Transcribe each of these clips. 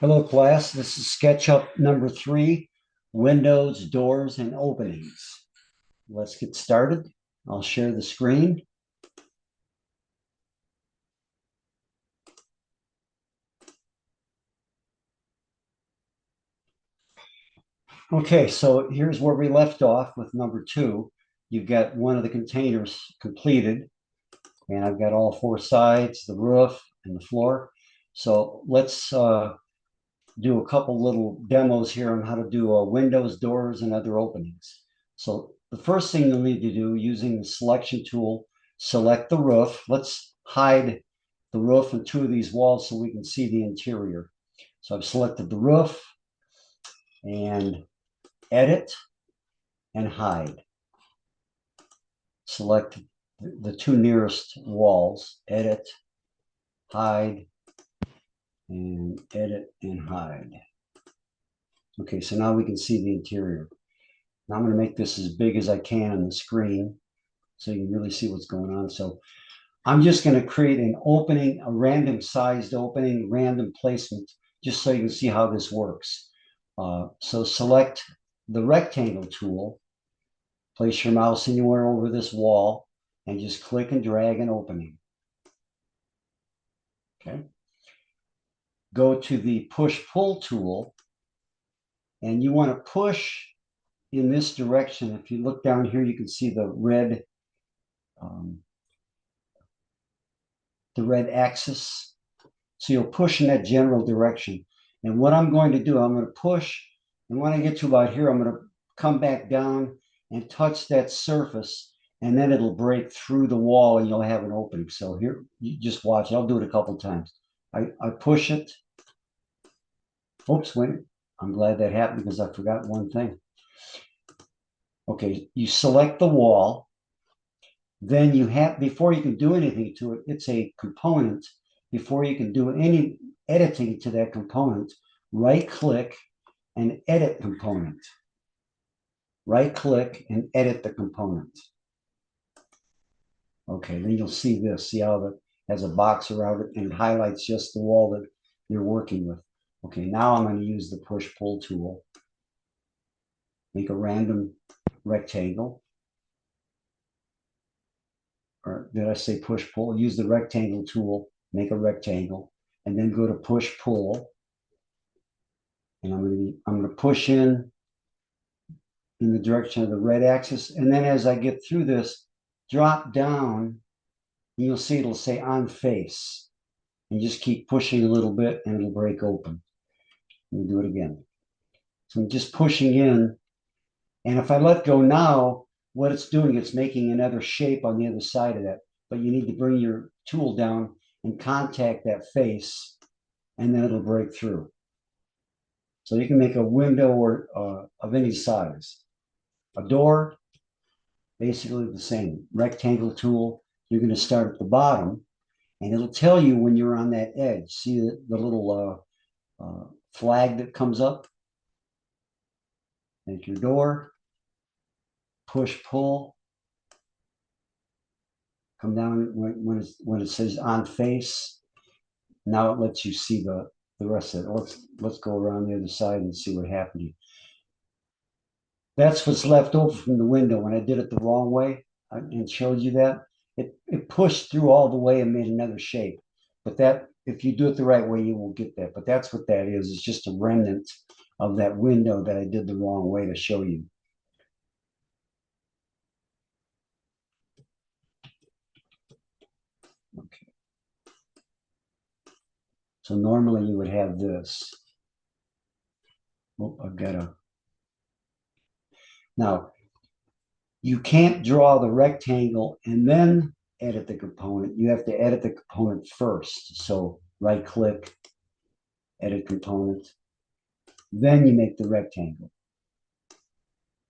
Hello, class. This is Sketchup number 3, Windows, Doors, and Openings. Let's get started. I'll share the screen. Okay, so here's where we left off with number 2. You've got one of the containers completed, and I've got all 4 sides, the roof, and the floor. So let's do a couple little demos here on how to do windows, doors, and other openings. So the first thing you'll need to do using the selection tool, select the roof. Let's hide the roof and 2 of these walls so we can see the interior. So I've selected the roof and edit and hide. Select the 2 nearest walls, edit, hide, and edit and hide. Okay, so now we can see the interior. Now I'm going to make this as big as I can on the screen so you can really see what's going on. So I'm just going to create an opening, a random sized opening, random placement, just so you can see how this works. So select the rectangle tool, place your mouse anywhere over this wall, and just click and drag an opening. Okay. Go to the push-pull tool, and you want to push in this direction. If you look down here, you can see um, the red axis. So you'll push in that general direction. And what I'm going to do, I'm going to push, and when I get to about here, I'm going to come back down and touch that surface, and then it'll break through the wall and you'll have an opening. So here, you just watch. I'll do it a couple times. I push it. Oops, wait. I'm glad that happened because I forgot one thing. Okay, you select the wall. Then you have, before you can do anything to it, it's a component. Before you can do any editing to that component, right click and edit component. Right click and edit the component. Okay, then you'll see this. See how it has a box around it and it highlights just the wall that you're working with. Okay, now I'm going to use the push pull tool. Make a random rectangle. Or did I say push pull? Use the rectangle tool, make a rectangle, and then go to push pull. And I'm going to push in the direction of the red axis. And then as I get through this, drop down, and you'll see it'll say on face. And just keep pushing a little bit and it'll break open. Let me do it again. So I'm just pushing in. And if I let go now, what it's doing, it's making another shape on the other side of that. But you need to bring your tool down and contact that face, and then it'll break through. So you can make a window or of any size. A door, basically the same. Rectangle tool, you're going to start at the bottom, and it'll tell you when you're on that edge. See the little flag that comes up? Make your door, push, pull, come down when it says on face. Now it lets you see the rest of it. Let's go around the other side and see what happened. That's what's left over from the window. When I did it the wrong way and showed you that, it pushed through all the way and made another shape. But that, if you do it the right way, you will get that. But that's what that is. It's just a remnant of that window that I did the wrong way to show you. Okay. So normally you would have this. Oh, I've got a. Now, you can't draw the rectangle and then edit the component. You have to edit the component first. So right click, edit component. Then you make the rectangle.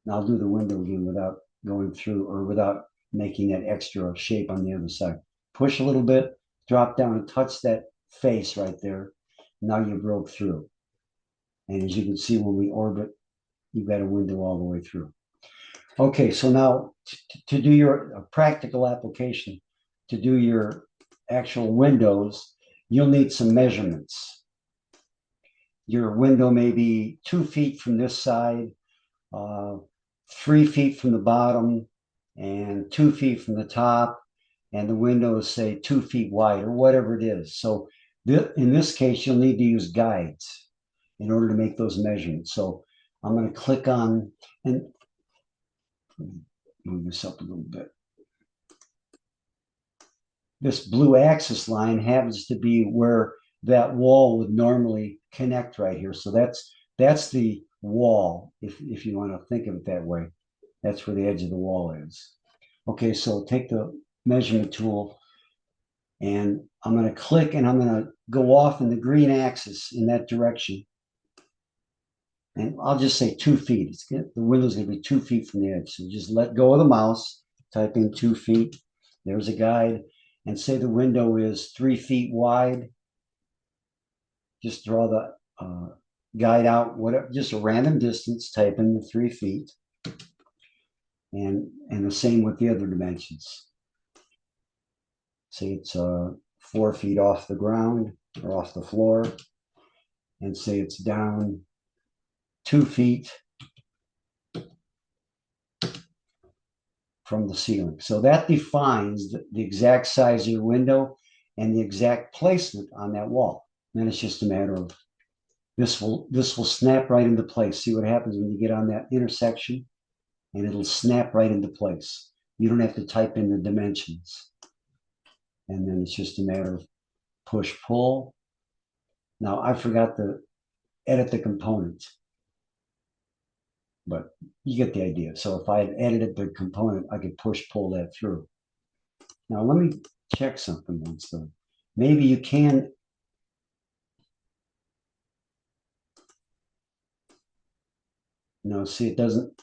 Now I'll do the window again without going through or without making that extra shape on the other side. Push a little bit, drop down and touch that face right there. Now you broke through. And as you can see, when we orbit, you've got a window all the way through. Okay, so now to do your practical application, to do your actual windows, you'll need some measurements. your window may be 2 feet from this side, uh, 3 feet from the bottom, and 2 feet from the top, and the window is say 2 feet wide or whatever it is. So in this case, you'll need to use guides in order to make those measurements. So I'm going to click on and move this up a little bit. This blue axis line happens to be where that wall would normally connect right here. So that's the wall, if you want to think of it that way. That's where the edge of the wall is. Okay, so take the measurement tool and I'm going to click and I'm going to go off in the green axis in that direction. And I'll just say 2 feet. The window's going to be 2 feet from the edge. So just let go of the mouse, type in 2 feet. There's a guide. And say the window is 3 feet wide. Just draw the guide out, whatever, just a random distance, type in the 3 feet. And the same with the other dimensions. Say it's 4 feet off the ground or off the floor. And say it's down 2 feet from the ceiling. So that defines the exact size of your window and the exact placement on that wall. Then it's just a matter of this will snap right into place. See what happens when you get on that intersection, and it'll snap right into place. You don't have to type in the dimensions. And then it's just a matter of push pull. Now I forgot to edit the component, but you get the idea. So if I had edited the component, I could push pull that through. Now let me check something once though. Maybe you can. No, see, it doesn't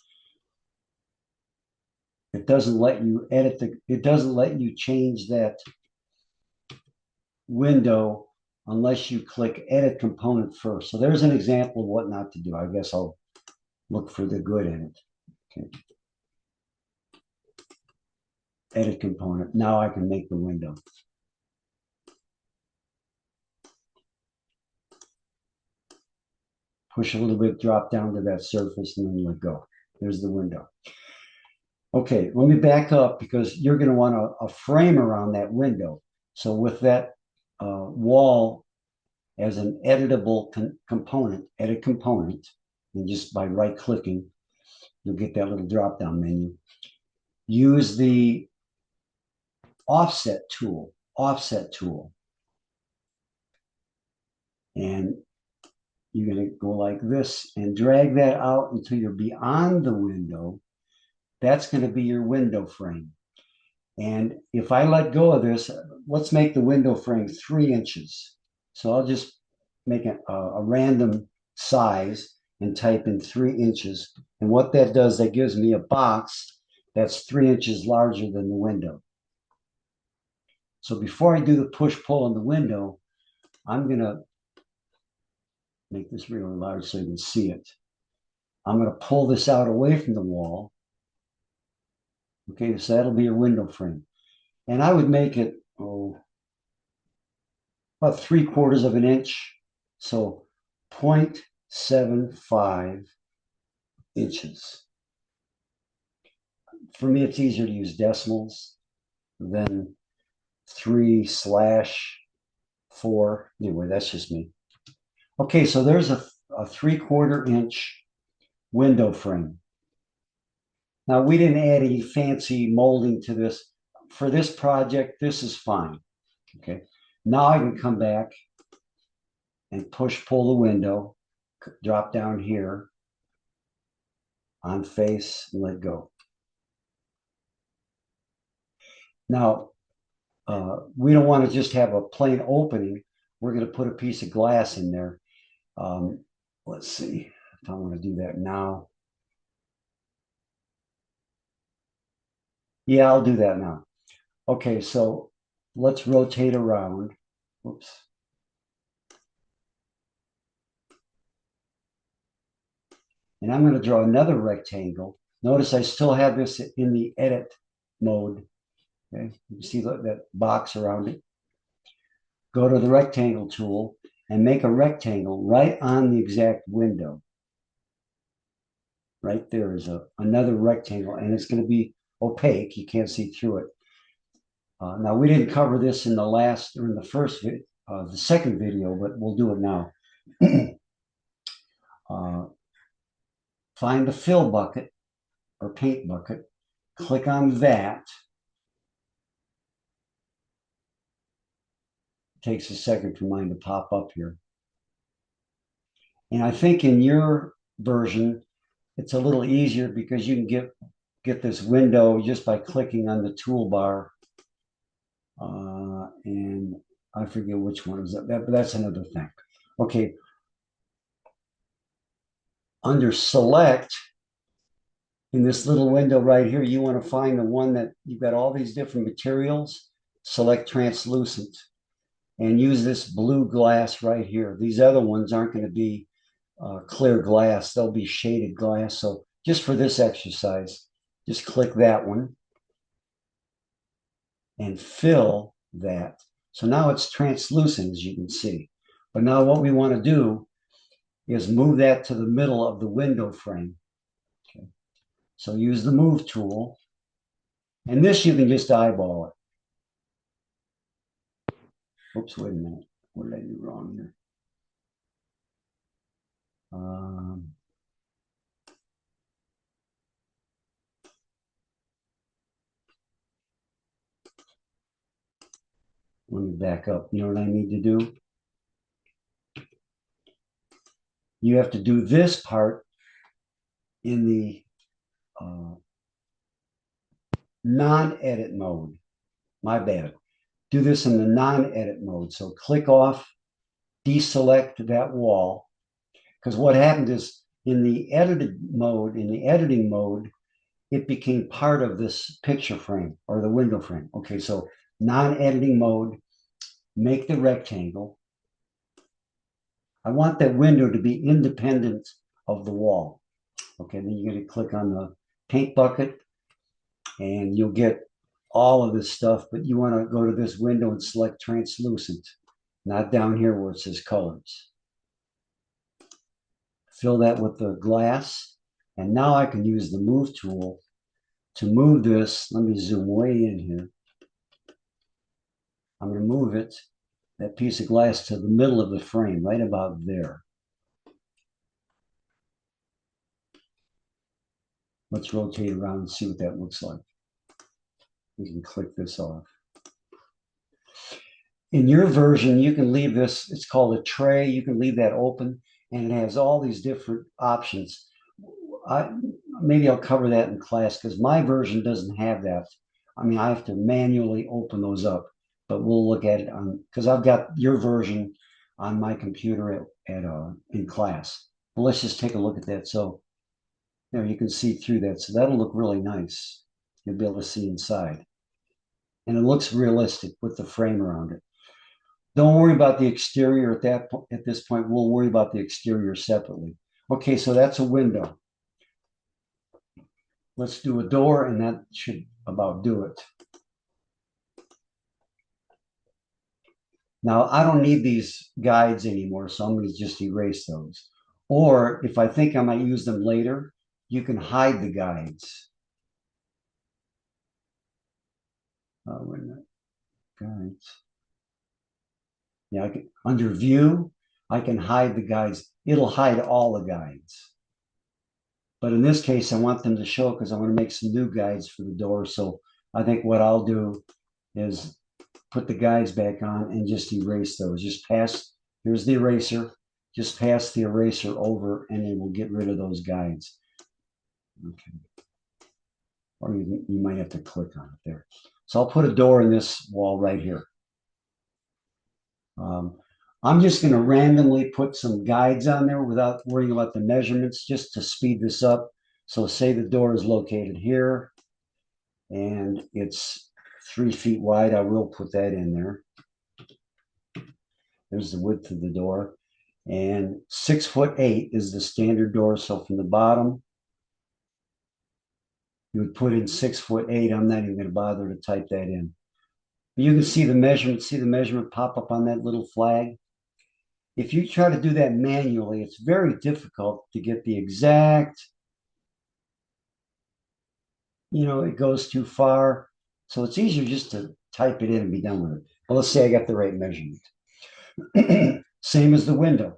let you edit it doesn't let you change that window unless you click edit component first. So there's an example of what not to do. I guess I'll look for the good in it. Okay. Edit component. Now I can make the window. Push a little bit, drop down to that surface, and then let go. There's the window. Okay, let me back up because you're going to want a frame around that window. So with that wall as an editable component, edit component, and just by right clicking, you'll get that little drop down menu. Use the offset tool, and you're going to go like this and drag that out until you're beyond the window. That's going to be your window frame. And if I let go of this, let's make the window frame 3 inches. So I'll just make a random size and type in 3 inches. And what that does, that gives me a box that's 3 inches larger than the window. So before I do the push-pull on the window, I'm going to make this really large so you can see it. I'm going to pull this out away from the wall. Okay, so that'll be your window frame. And I would make it, about 3/4 of an inch. So 0.75 inches. For me, it's easier to use decimals than 3/4. Anyway, that's just me. Okay, so there's a 3/4 inch window frame. Now, we didn't add any fancy molding to this. For this project, this is fine. Okay, now I can come back and push pull the window, drop down here on face and let go. Now, we don't want to just have a plain opening. We're going to put a piece of glass in there. Let's see if I want to do that now. Yeah, I'll do that now. Okay, so let's rotate around. Whoops. And I'm going to draw another rectangle. Notice I still have this in the edit mode. Okay, you see that box around it. Go to the rectangle tool and make a rectangle right on the exact window. Right there is another rectangle, and it's going to be opaque. You can't see through it. Now, we didn't cover this in the last or in the second video, but we'll do it now. Find the fill bucket or paint bucket, click on that. It takes a second for mine to pop up here. And I think in your version, it's a little easier because you can get this window just by clicking on the toolbar. And I forget which one is that, but that's another thing. Okay. Under select, in this little window right here, you want to find the one that you've got all these different materials, select translucent, and use this blue glass right here. These other ones aren't going to be clear glass. They'll be shaded glass. So just for this exercise, just click that one and fill that. So now it's translucent, as you can see. But now what we want to do is move that to the middle of the window frame. Okay. So use the move tool. And this you can just eyeball it. Oops, wait a minute. What did I do wrong here? Let me back up. You know what I need to do? You have to do this part in the non-edit mode. My bad. Do this in the non-edit mode. So click off, deselect that wall. Because what happened is in the editing mode, it became part of this picture frame or the window frame. Okay, so non-editing mode, make the rectangle. I want that window to be independent of the wall. Okay, then you're going to click on the paint bucket and you'll get all of this stuff, but you want to go to this window and select translucent, not down here where it says colors. Fill that with the glass. And now I can use the move tool to move this. Let me zoom way in here. I'm going to move it, that piece of glass, to the middle of the frame, right about there. Let's rotate around and see what that looks like. We can click this off. In your version, you can leave this, it's called a tray. You can leave that open and it has all these different options. Maybe I'll cover that in class because my version doesn't have that. I mean, I have to manually open those up, but we'll look at it on, because I've got your version on my computer in class. But let's just take a look at that. So you can see through that. So that'll look really nice. You'll be able to see inside. And it looks realistic with the frame around it. Don't worry about the exterior at this point. We'll worry about the exterior separately. Okay, so that's a window. Let's do a door, and that should about do it. Now, I don't need these guides anymore, so I'm going to just erase those. Or if I think I might use them later, you can hide the guides. Wait a minute. Guides. Yeah, under view, I can hide the guides. It'll hide all the guides. But in this case, I want them to show because I want to make some new guides for the door. So I think what I'll do is put the guides back on and just erase those. Here's the eraser. Just pass the eraser over and it will get rid of those guides. Okay. Or you might have to click on it there. So I'll put a door in this wall right here. I'm just going to randomly put some guides on there without worrying about the measurements, just to speed this up. So say the door is located here and it's 3 feet wide. I will put that in there. There's the width of the door. And 6'8" is the standard door. So from the bottom, you would put in 6'8". I'm not even going to bother to type that in. But you can see the measurement. See the measurement pop up on that little flag? if you try to do that manually, it's very difficult to get the exact, it goes too far. So it's easier just to type it in and be done with it. Well, let's say I got the right measurement. Same as the window.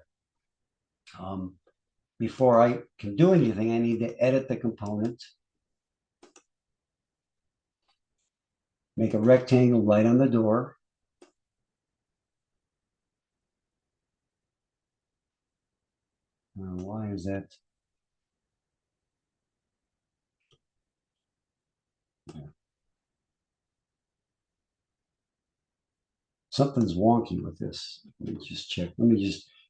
Um, Before I can do anything, I need to edit the component, make a rectangle right on the door. Why is that? Something's wonky with this. Let me just check.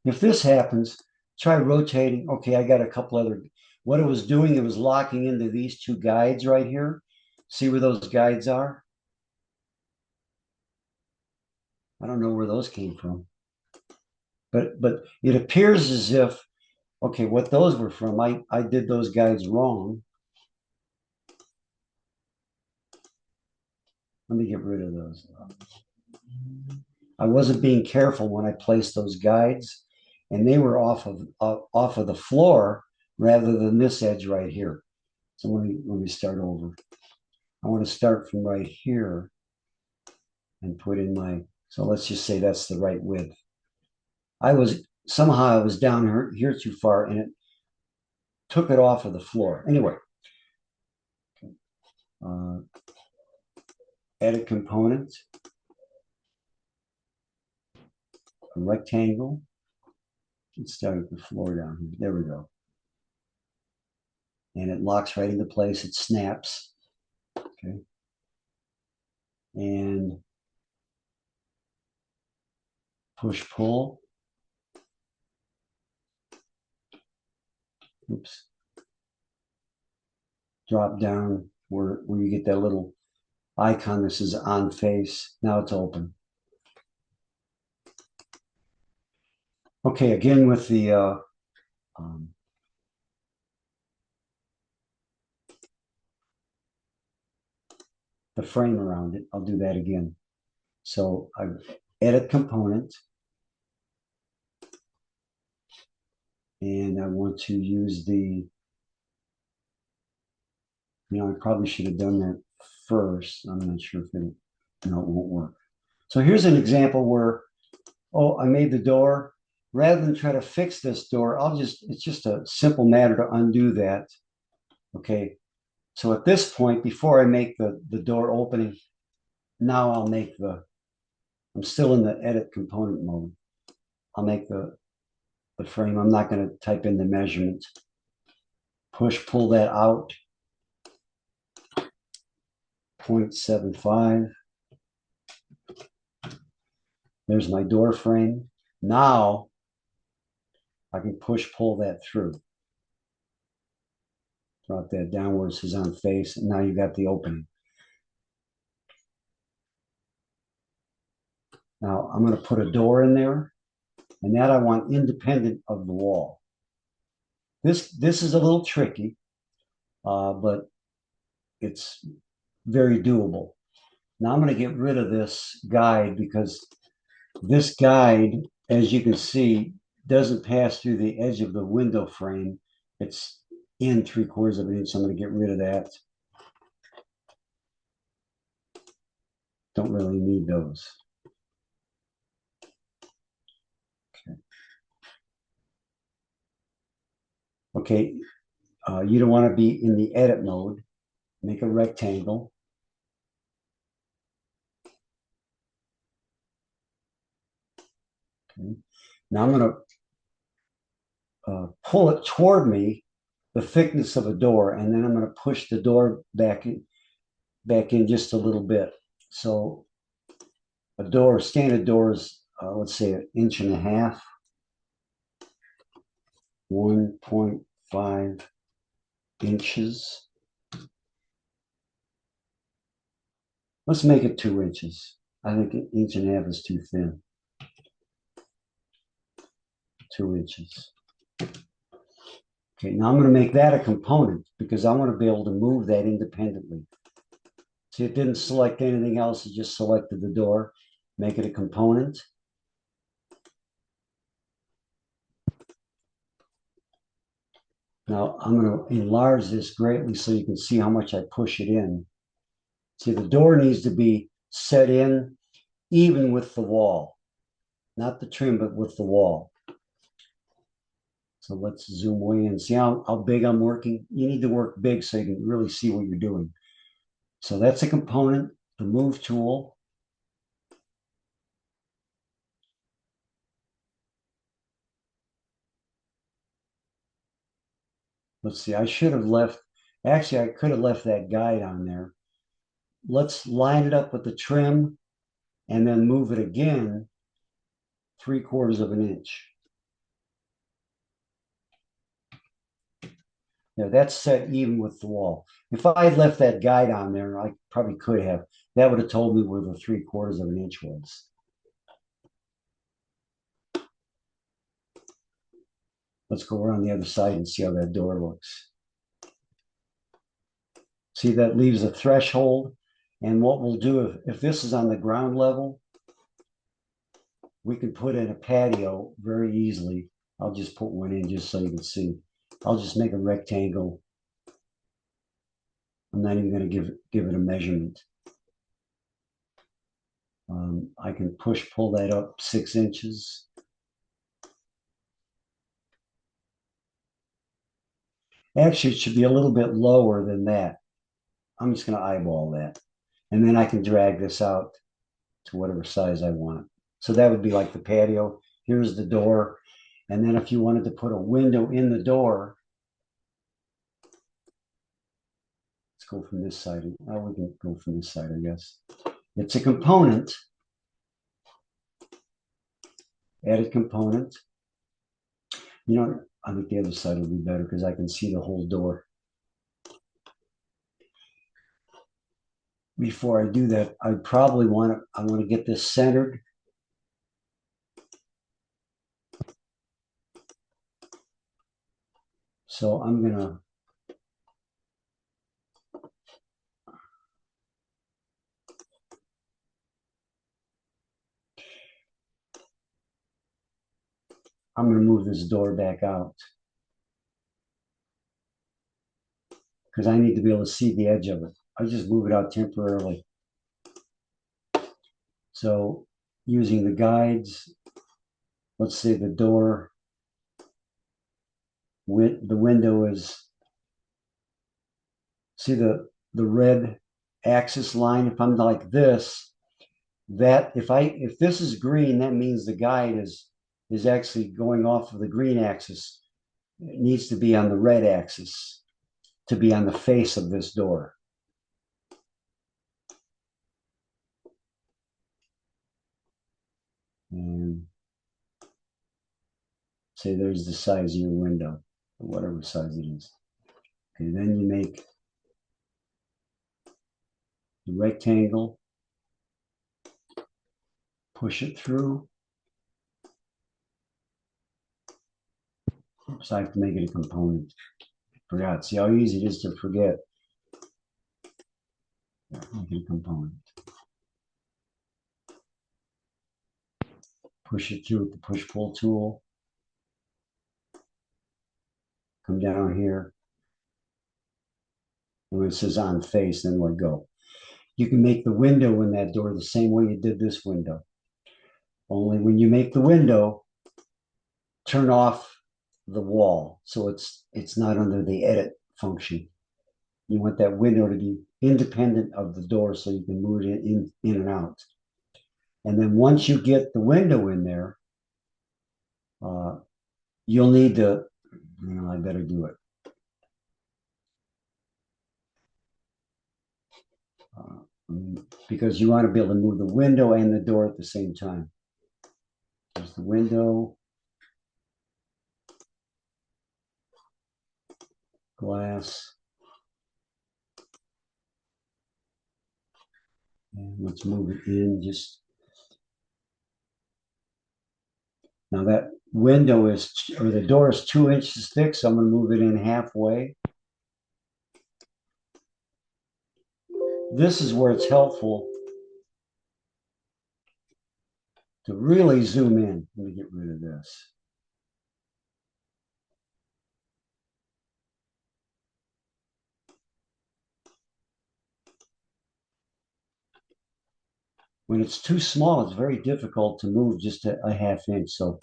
If this happens, try rotating. Okay, I got a couple other, what it was doing, it was locking into these two guides right here. See where those guides are? I don't know where those came from. But it appears as if, okay, what those were from, I did those guides wrong. Let me get rid of those. I wasn't being careful when I placed those guides, and they were off of the floor rather than this edge right here. So let me start over. I want to start from right here and put in my. So let's just say that's the right width. I was down here too far, and it took it off of the floor. Anyway, uh, edit component, a rectangle. Let's start at the floor down here. There we go. And it locks right into place. It snaps. Okay. And push pull. Oops. Drop down where you get that little icon. This is on face. Now it's open. Okay, again with um, the frame around it. I'll do that again. So I edit component, and I want to use I probably should have done that first. I'm not sure if no, it won't work. So here's an example where, I made the door. Rather than try to fix this door, it's just a simple matter to undo that. Okay. So at this point, before I make the door opening, now I'm still in the edit component mode. I'll make the frame. I'm not going to type in the measurements. Push, pull that out. 0.75. There's my door frame. Now I can push, pull that through. Drop that downwards, it says on face, and now you got the opening. Now I'm going to put a door in there, and that I want independent of the wall. This is a little tricky, but it's very doable. Now I'm going to get rid of this guide because this guide, as you can see, doesn't pass through the edge of the window frame. It's in 3/4 of an inch. So I'm going to get rid of that. Don't really need those. Okay, you don't want to be in the edit mode. Make a rectangle. Okay. Now I'm going to pull it toward me, the thickness of a door, and then I'm going to push the door back in just a little bit. So standard door is, let's say, 1.5 inches, 1.5 inches. Let's make it 2 inches. I think 1.5 inches is too thin. 2 inches. Okay, now I'm going to make that a component because I want to be able to move that independently. See, it didn't select anything else. It just selected the door. Make it a component. Now I'm going to enlarge this greatly so you can see how much I push it in. See, the door needs to be set in even with the wall, not the trim, but with the wall. So let's zoom way in. See how big I'm working? You need to work big so you can really see what you're doing. So that's a component, the move tool. Let's see, I should have left, actually, I could have left that guide on there. Let's line it up with the trim and then move it again 3/4 of an inch. Yeah, that's set even with the wall. If I had left that guide on there, I probably could have. That would have told me where the 3/4 of an inch was. Let's go around the other side and see how that door looks. See, that leaves a threshold. And what we'll do, if this is on the ground level, we can put in a patio very easily. I'll just put one in just so you can see. I'll just make a rectangle. I'm not even going to give it a measurement. I can pull that up 6 inches. Actually, it should be a little bit lower than that. I'm just going to eyeball that. And then I can drag this out to whatever size I want. So that would be like the patio. Here's the door. And then if you wanted to put a window in the door, let's go from this side. Oh, we can go from this side, I guess. It's a component, added component. You know, I think the other side will be better because I can see the whole door. Before I do that, I want to get this centered. So I'm gonna move this door back out because I need to be able to see the edge of it. I just move it out temporarily. So using the guides, let's say the door, the window is, see the red axis line. If I'm like this, that if this is green, that means the guide is actually going off of the green axis. It needs to be on the red axis to be on the face of this door. And say there's the size of your window, whatever size it is. Okay, then you make the rectangle, push it through. So I have to make it a component. Forgot. See how easy it is to forget. Make it a component. Push it through with the push-pull tool. Come down here. And when it says on face, then let go. You can make the window in that door the same way you did this window. Only when you make the window, turn off the wall so it's not under the edit function. You want that window to be independent of the door so you can move it in and out. And then once you get the window in there, you'll need to, I better do it. Because you want to be able to move the window and the door at the same time. There's the window, glass. And let's move it in just. Now that window or the door is 2 inches thick, so I'm going to move it in halfway. This is where it's helpful to really zoom in. Let me get rid of this. When it's too small, it's very difficult to move just a half inch. So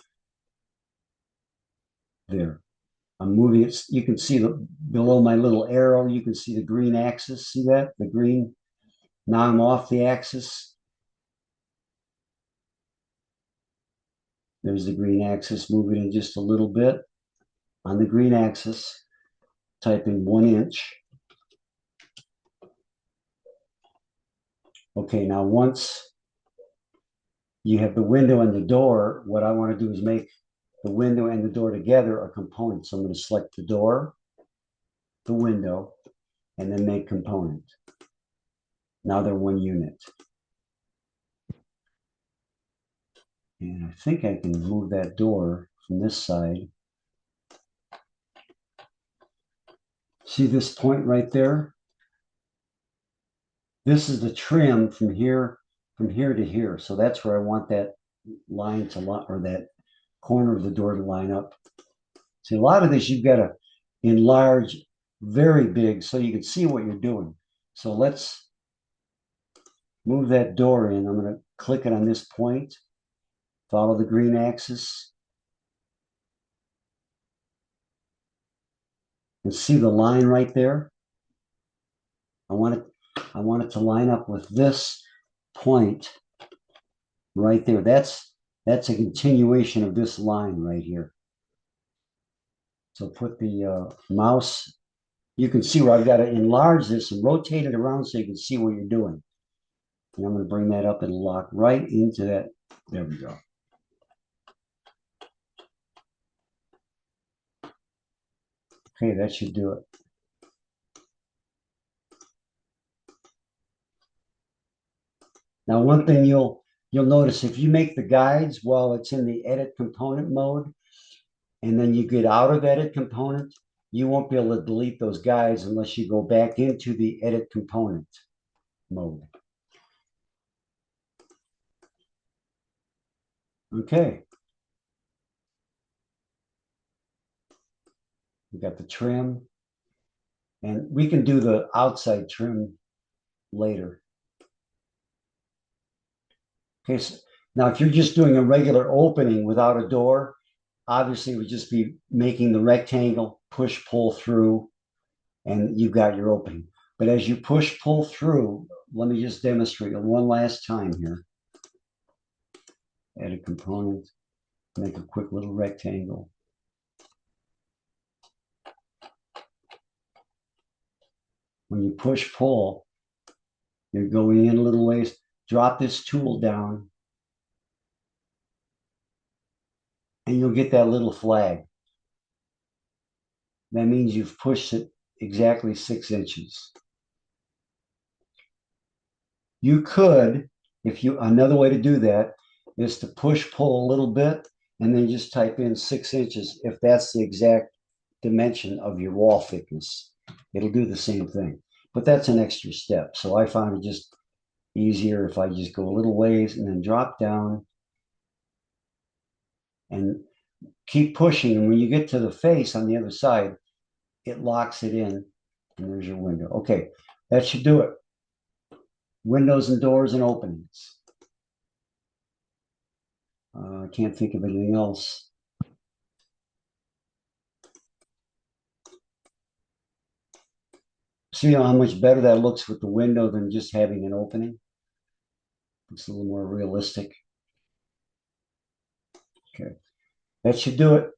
there, I'm moving it. You can see below my little arrow, you can see the green axis. See that? The green. Now I'm off the axis. There's the green axis, moving in just a little bit. On the green axis, type in 1 inch. Okay, now once you have the window and the door, what I want to do is make the window and the door together a component. So I'm going to select the door, the window, and then make component. Now they're one unit. And I think I can move that door from this side. See this point right there? This is the trim from here to here. So that's where I want that line to line, or that corner of the door to line up. See, a lot of this you've got to enlarge very big so you can see what you're doing. So let's move that door in. I'm going to click it on this point, follow the green axis, and see the line right there. I want it to line up with this point right there. That's a continuation of this line right here. So put the mouse, you can see where I've got to enlarge this and rotate it around so you can see what you're doing. And I'm going to bring that up and lock right into that. There we go. Okay, that should do it. Now, one thing you'll notice, if you make the guides while it's in the edit component mode, and then you get out of edit component, you won't be able to delete those guides unless you go back into the edit component mode. Okay. We got the trim, and we can do the outside trim later. Okay, so now if you're just doing a regular opening without a door, obviously it would just be making the rectangle, push, pull through, and you've got your opening. But as you push, pull through, let me just demonstrate it one last time here. Add a component, make a quick little rectangle. When you push, pull, you're going in a little ways. Drop this tool down, and you'll get that little flag. That means you've pushed it exactly 6 inches. You could, another way to do that is to push, pull a little bit, and then just type in 6 inches if that's the exact dimension of your wall thickness. It'll do the same thing, but that's an extra step. So I found it just easier if I just go a little ways and then drop down and keep pushing. And when you get to the face on the other side, it locks it in, and there's your window. Okay, that should do it. Windows and doors and openings. I can't think of anything else. See how much better that looks with the window than just having an opening? It's a little more realistic. Okay, that should do it.